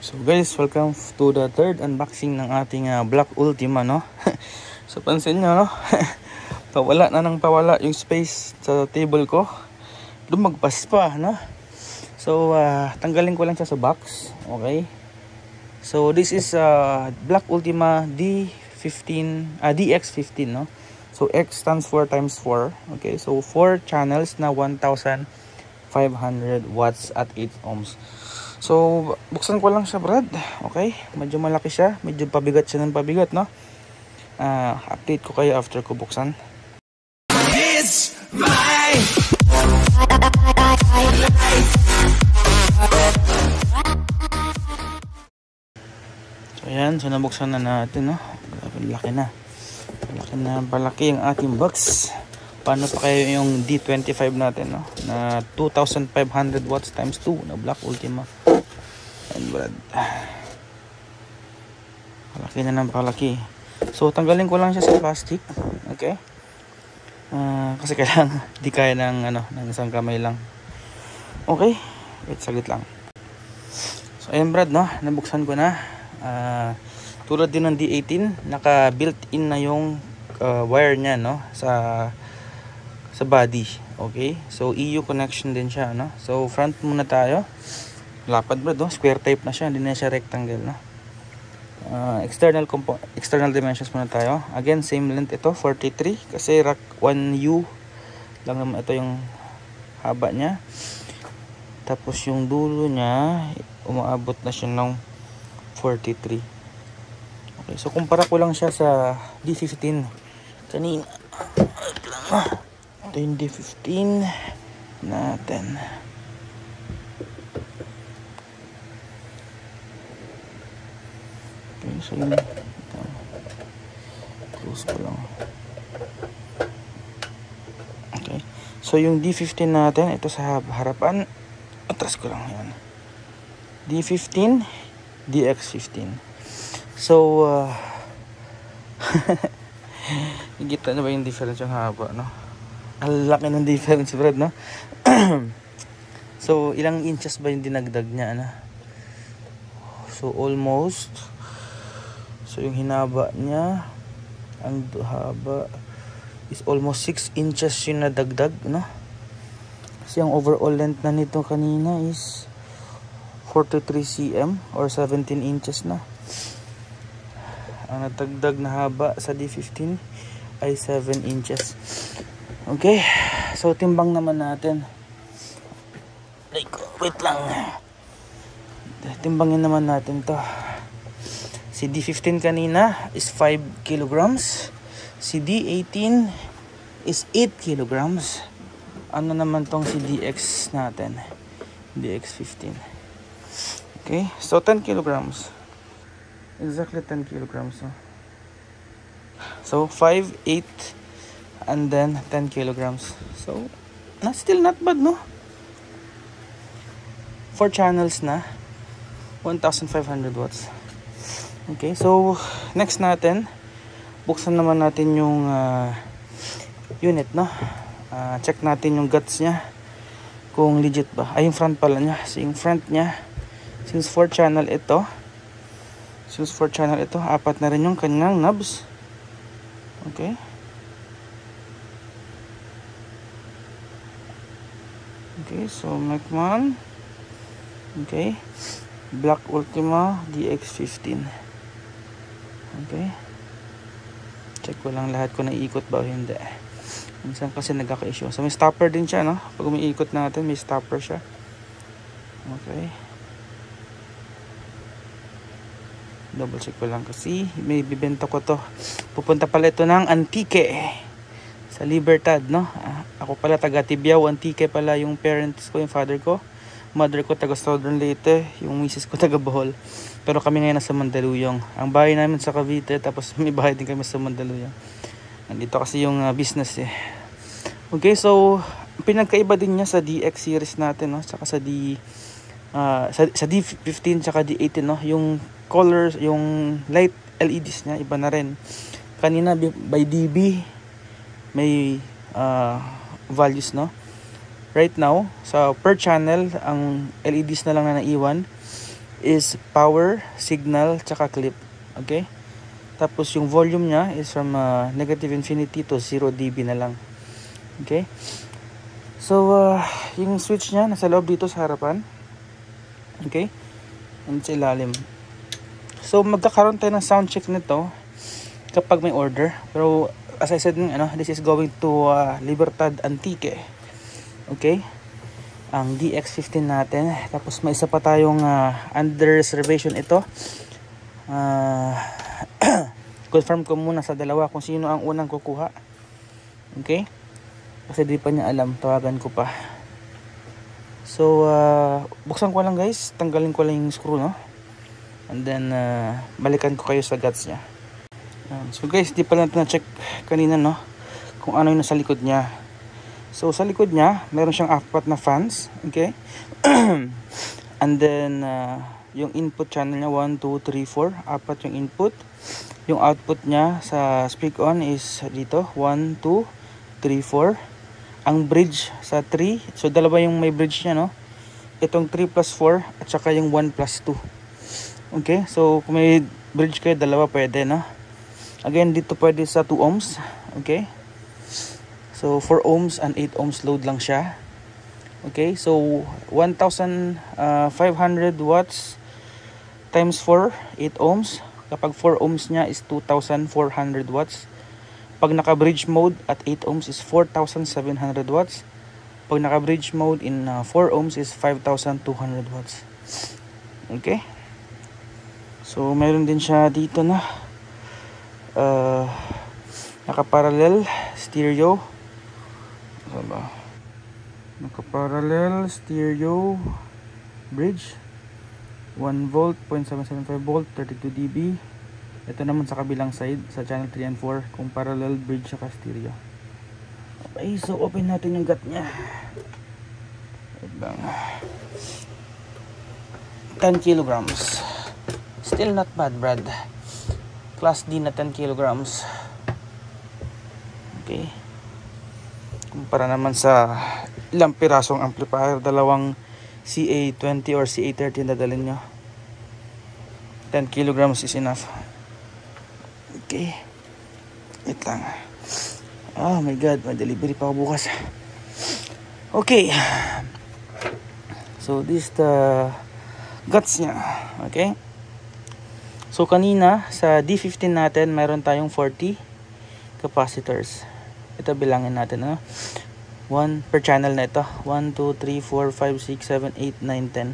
So guys, welcome to the third unboxing ng ating Black Ultima, no? So pansin nyo, no? Pawala na ng pawala yung space sa table ko. Lumagpas pa, no? So tanggalin ko lang siya sa box. Okay. So this is Black Ultima DX15, no? So X stands for times 4. Okay, so 4 channels na 1,500 watts at 8 ohms. So buksan ko lang siya, Brad. Okay, medyo malaki siya, medyo pabigat siya ng pabigat, no? Update ko kayo after ko buksan. It's my... So ayan, so nabuksan na natin, no? Grabe, laki na. Laki na, palaki ang ating box. Paano pa kayo yung D25 natin, no? Na 2,500 watts times 2 na Black Ultima. And Brad, palaki na ng palaki. So tanggalin ko lang siya sa plastic. Okay. Kasi kailangan di kaya ng ng isang kamay lang. Okay, wait saglit lang. So ayan, Brad, no, nabuksan ko na. Tulad din ng D18, naka built in na yung wire niya, no, sa body. Okay, so EU connection din siya, no. So front muna tayo. Lapad, Brad, no? Square type na siya, hindi na siya rectangle, no? External dimensions muna tayo. Again, same length ito, 43, kasi rack 1U lang naman ito yung haba niya. Tapos yung dulo niya umaabot na siya ng 43. Okay, so kumpara ko lang siya sa D15 kanina. Ito yung D15 natin. Okay, so yun, close ko lang. Okay, so yung D15 natin, ito sa harapan, atras ko lang yan. D15, DX15. So nakikita na ba yung difference yung haba, no? Ang laki ng difference, Brad, no? So ilang inches ba yung dinagdag niya, ano? So almost, so yung hinaba niya, ang haba is almost 6 inches yung nadagdag, no? Kasi ang overall length na nito kanina is 43 cm or 17 inches na. Ang nadagdag na haba sa D15 ay 7 inches. Okay, so timbang naman natin. Like, wait lang. Timbangin naman natin to. Si D15 kanina is 5 kilograms. Si D18 is 8 kilograms. Ano naman tong si DX natin? DX15. Okay, so 10 kilograms. Exactly 10 kilograms. So 5, 8, and then 10 kilograms. So, still not bad, no? 4 channels na. 1,500 watts. Okay, so next natin, buksan naman natin yung unit, no? Check natin yung guts niya kung legit ba. Ay, yung front pala niya. So yung front niya, since 4 channel ito, apat na rin yung kanyang knobs. Okay. Okay, so Mecman. Okay. Black Ultima DX15. Okay. Check ko lang lahat kung naiikot ba o hindi. Minsan kasi nagkaka-issue. So may stopper din siya, no? Pag umiikot natin, may stopper siya. Okay. Double check ko lang kasi may bibenta ko to. Pupunta pala ito ng Antique sa Libertad, no? Ako pala taga Tibiao, Antique pala yung parents ko, yung father ko. Mother ko taga Southern Leyte, yung misis ko taga Bohol. Pero kami ngayon nasa Mandaluyong. Ang bahay namin sa Cavite, tapos may bahay din kami sa Mandaluyong. Nandito kasi yung business eh. Okay, so pinagkaiba din niya sa DX series natin, no? Saka sa D15 saka D18, no? Yung colors, yung light LEDs niya iba na rin. Kanina by dB may values, no? Right now, sa per channel, ang LEDs na lang na naiwan is power, signal, tsaka clip. Okay? Tapos yung volume niya is from negative infinity to 0 dB na lang. Okay? So, yung switch niya nasa loob dito sa harapan. Okay? And sa ilalim. So, magkakaroon tayo ng sound check nito kapag may order. Pero, as I said, this is going to Libertad Antique. Okay? Ang DX15 natin. Tapos, may isa pa tayong under reservation ito. Confirm ko muna sa dalawa kung sino ang unang kukuha. Okay? Kasi di pa niya alam. Tawagan ko pa. So, buksan ko lang guys. Tanggalin ko lang yung screw, no? And then, balikan ko kayo sa guts niya. So guys, di pa natin na-check kanina, no? Kung ano yung nasa likod niya. So, sa likod niya, meron siyang apat na fans. Okay? And then, yung input channel niya, 1, 2, 3, 4. Apat yung input. Yung output niya sa speak on is dito, 1, 2, 3, 4. Ang bridge sa 3, so dalawa yung may bridge niya, no? Itong 3 plus 4 at saka yung 1 plus 2. Okay, so kung may bridge kayo, dalawa pwede, no? Again, dito pwede sa 2 ohms. Okay, so 4 ohms and 8 ohms load lang siya. Okay, so 1,500 watts times 4, 8 ohms. Kapag 4 ohms niya is 2,400 watts. Pag naka-bridge mode at 8 ohms is 4,700 watts. Pag naka-bridge mode in 4 ohms is 5,200 watts. Okay? So, meron din siya dito na naka-parallel stereo. Ano ba? Naka-parallel stereo bridge. 1 volt, 0.775 volt, 32 dB. Ito naman sa kabilang side, sa channel 3 and 4, kung parallel bridge sa stereo. Okay, so open natin yung gut niya. Wait lang. 10 kilograms. Still not bad, Brad. Class D na 10 kilograms. Okay. Kumpara naman sa ilang pirasong amplifier, dalawang CA20 or CA30 na dalhin nyo. 10 kilograms is enough. Okay. Wait lang. Oh my god, may delivery pa ako bukas. Okay. So this is the guts niya. Okay. So kanina sa D15 natin, mayroon tayong 40 capacitors. Ito bilangin natin, no? 1 per channel na ito. 1, 2, 3, 4, 5, 6, 7, 8, 9, 10.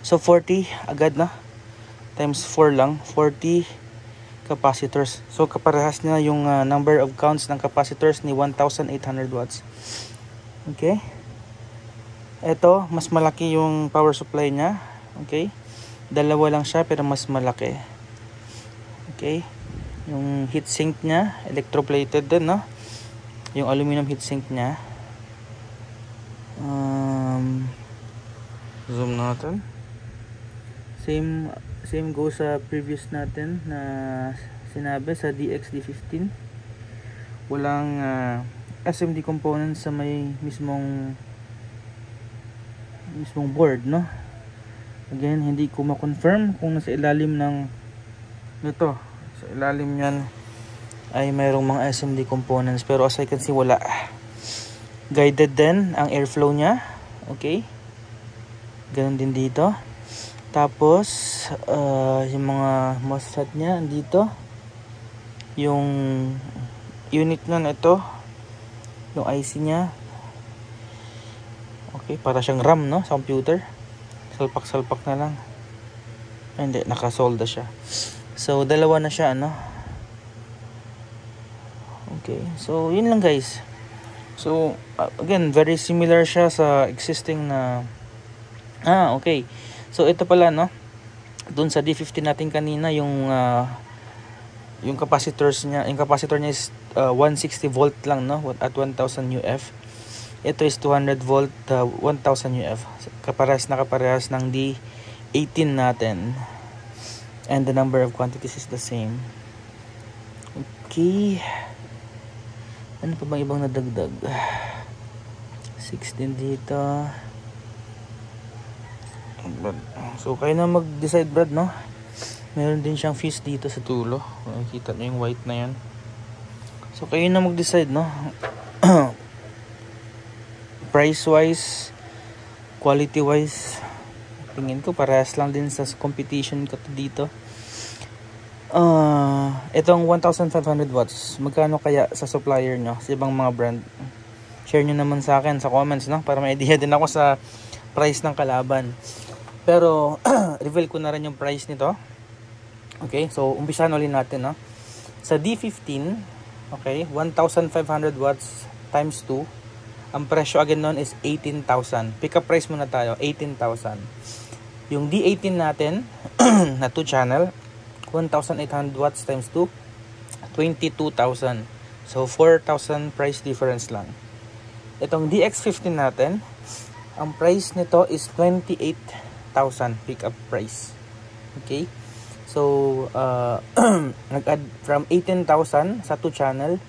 So 40 agad na. Times 4 lang. 40 capacitors. So kaparehas na yung number of counts ng capacitors ni 1,800 watts. Okay. Ito, mas malaki yung power supply niya. Okay. Dalawa lang siya pero mas malaki. Okay. Yung heatsink niya, electroplated din, no? Yung aluminum heatsink niya. Zoom natin. Same goes sa previous natin na sinabi sa DX-D15. Walang SMD components sa may mismong board, no? Again, hindi ko ma-confirm kung nasa ilalim ng nito. Sa ilalim yan ay mayroong mga SMD components, pero as I can see, wala. Guided din ang airflow niya. Okay. Ganun din dito. Tapos, yung mga MOSFET niya, dito. Yung unit na ito. Yung IC niya. Okay, para siyang RAM, no? Sa computer. Salpak-salpak na lang. Hindi, nakasolda siya. So, dalawa na siya, ano? Okay, so, yun lang guys. So, again, very similar siya sa existing na... okay. So ito pala, no, doon sa D15 natin kanina, yung capacitors niya, yung capacitor niya is 160 volt lang, no, at 1000 UF. Ito is 200 volt, 1000 UF. Kaparehas ng D18 natin. And the number of quantities is the same. Okay. Ano pa bang ibang nadagdag? 16 dito. So kayo na mag-decide, Brad, no? Meron din siyang fuse dito sa tulo. Nakikita nyo yung white na yan. So kayo na mag-decide, no? Price wise, quality wise, tingin ko parehas lang din sa competition ko dito. Itong 1,500 watts, magkano kaya sa supplier nyo, sa ibang mga brand? Share nyo naman sa akin sa comments, no? Para may idea din ako sa price ng kalaban. Pero reveal ko na rin yung price nito. Okay, so umpisahan ulit natin, no? Sa D15, okay, 1,500 watts times 2, ang presyo again nun is 18,000. Pick up price muna tayo, 18,000. Yung D18 natin na 2 channel, 1,800 watts times 2, 22,000. So 4,000 price difference lang. Itong DX15 natin, ang price nito is 28,000 pick up price. Okay, so nag-add from 18,000 sa 2 channel,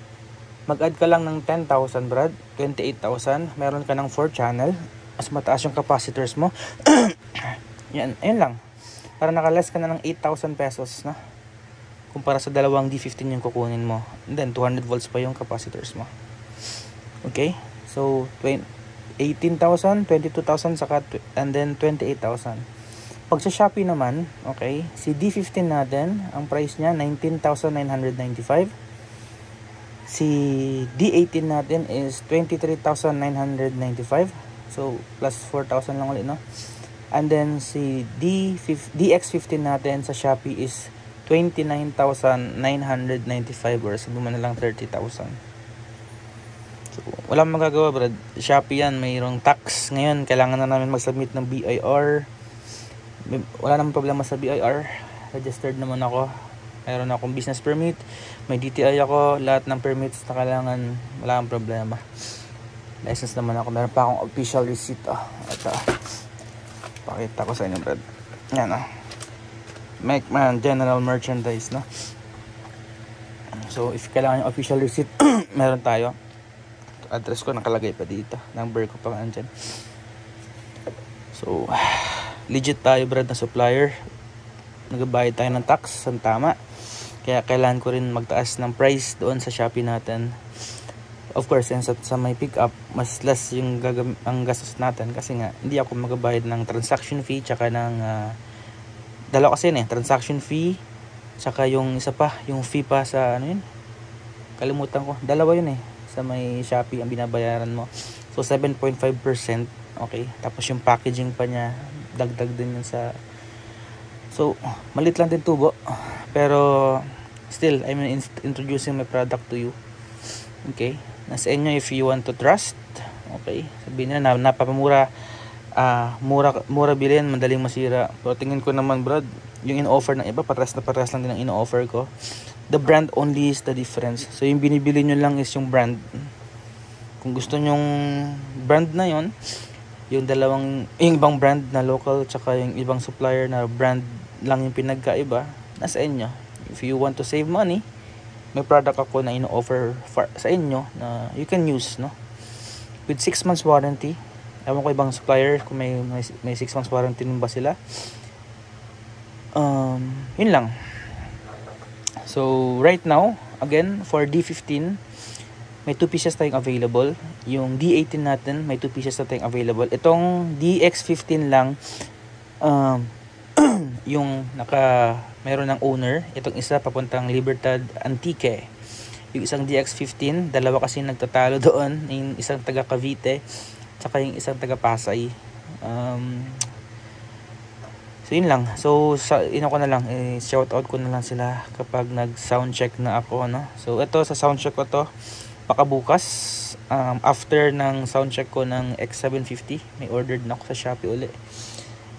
mag-add ka lang ng 10,000, Brad, 28,000. Meron ka ng 4 channel, mas mataas yung capacitors mo. Yan, ayun lang. Para nakaless ka na ng 8,000 pesos, na kumpara sa dalawang D15 yung kukunin mo. And then 200 volts pa yung capacitors mo. Okay, so 18,000, 22,000 saka and then 28,000. Pag sa Shopee naman, okay, si D15 natin, ang price niya 19,995. Si D18 natin is 23,995. So plus 4,000 lang ulit, no? And then si DX15 natin sa Shopee is 29,995, or sabi mo na lang 30,000. So walang magagawa, Brad. Shopee yan, mayroong tax. Ngayon kailangan na namin mag-submit ng BIR. Wala namang problema sa BIR. Registered naman ako. Mayroon akong business permit, may DTI ako, lahat ng permits na kailangan, wala akong problema. License naman ako, meron pa akong official receipt. Ito, pakita ko sa inyo, Brad. Yan, McMahon General Merchandise, no? So if kailangan yung official receipt, meron tayo. Address ko nakalagay pa dito, number ko pa andyan. So legit tayo, Brad, na supplier. Nagbabayad tayo ng tax, ang tama. Kaya kailangan ko rin magtaas ng price doon sa Shopee natin. Of course, sa may pick up, mas less yung ang gastos natin kasi nga hindi ako magbabayad ng transaction fee tsaka ng dalawa kasi yun, transaction fee tsaka yung isa pa, yung fee pa sa ano yun, kalimutan ko, dalawa yun sa may Shopee ang binabayaran mo. So 7.5%, okay, tapos yung packaging pa niya dagdag din yun sa, so malit lang din tubo, pero still I'm introducing my product to you. Okay, nasa inyo if you want to trust. Okay, sabihin nila na napapamura, mura bilhin, madaling masira. Pero tingin ko naman, Brad, yung in-offer ng iba, paras lang din ang in-offer ko. The brand only is the difference. So yung binibili nyo lang is yung brand. Kung gusto nyong brand na yon, yung ibang brand na local tsaka yung ibang supplier na brand lang yung pinagkaiba, nasa inyo. If you want to save money, may product ako na ino-offer sa inyo na you can use, no? With 6 months warranty. Ewan ko ibang supplier kung may 6 months warranty nun ba sila. Yun lang. So right now, again, for D15, may 2 pieces tayong available. Yung D18 natin, may 2 pieces na tayong available. Itong DX15 lang, yung mayroon ng owner. Itong isa papuntang Libertad Antique. Yung isang DX15, dalawa kasi nagtatalo doon, yung isang taga Cavite tsaka yung isang taga Pasay. So yun lang. So ko na lang, shout out ko na lang sila kapag nag sound check na ako, no? So ito sa sound check ko to pakabukas, after ng sound check ko ng X750, may ordered na ako sa Shopee uli.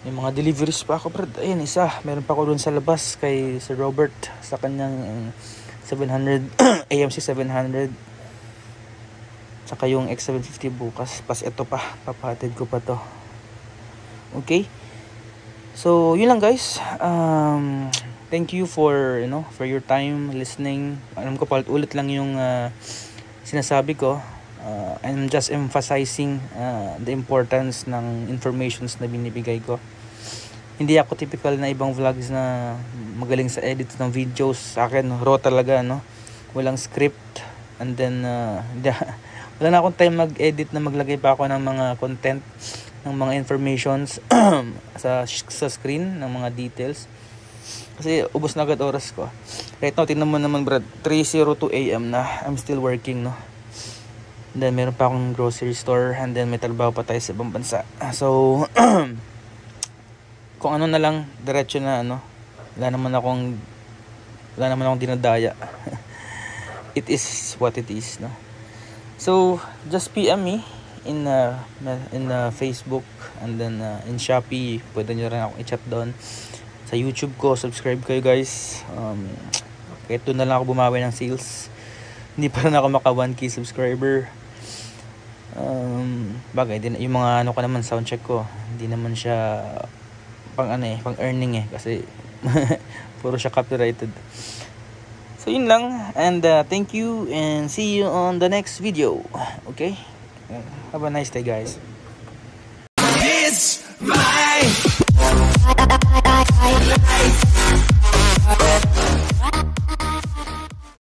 May mga deliveries pa ako, Brad. Ayun, isa. Meron pa ako dun sa labas kay Sir Robert sa kanyang 700 AMC 700. Saka yung X750 bukas. Pas ito pa. Papahatid ko pa to. Okay? So, yun lang, guys. Thank you for your time listening. Alam ko ulit lang yung sinasabi ko. I'm just emphasizing the importance ng informations na binibigay ko. Hindi ako typical na ibang vlogs na magaling sa edit ng videos. Sa akin raw talaga, no, walang script, and then wala na akong time mag-edit na maglagay pa ako ng mga content, ng mga informations sa screen, ng mga details. Kasi ubos na agad oras ko. Right now, tingnan mo naman Brad, 3:02 AM na. I'm still working, no. And then meron pa akong grocery store, and then may trabaho pa tayo sa ibang bansa. So kung ano na lang, diretso na, ano. Wala naman akong dinadaya. It is what it is, no. So just PM me in Facebook, and then in Shopee. Pwede nyo rin ako i-chat doon. Sa YouTube ko, subscribe kayo guys. Kahit doon na lang ako bumawi ng sales. Hindi pa rin ako maka 1K subscriber. Bagay din yung mga ano ko naman, sound check ko. Hindi naman siya pang earning kasi puro siya copyrighted. So yun lang, and thank you, and see you on the next video. Okay? Have a nice day guys. It's my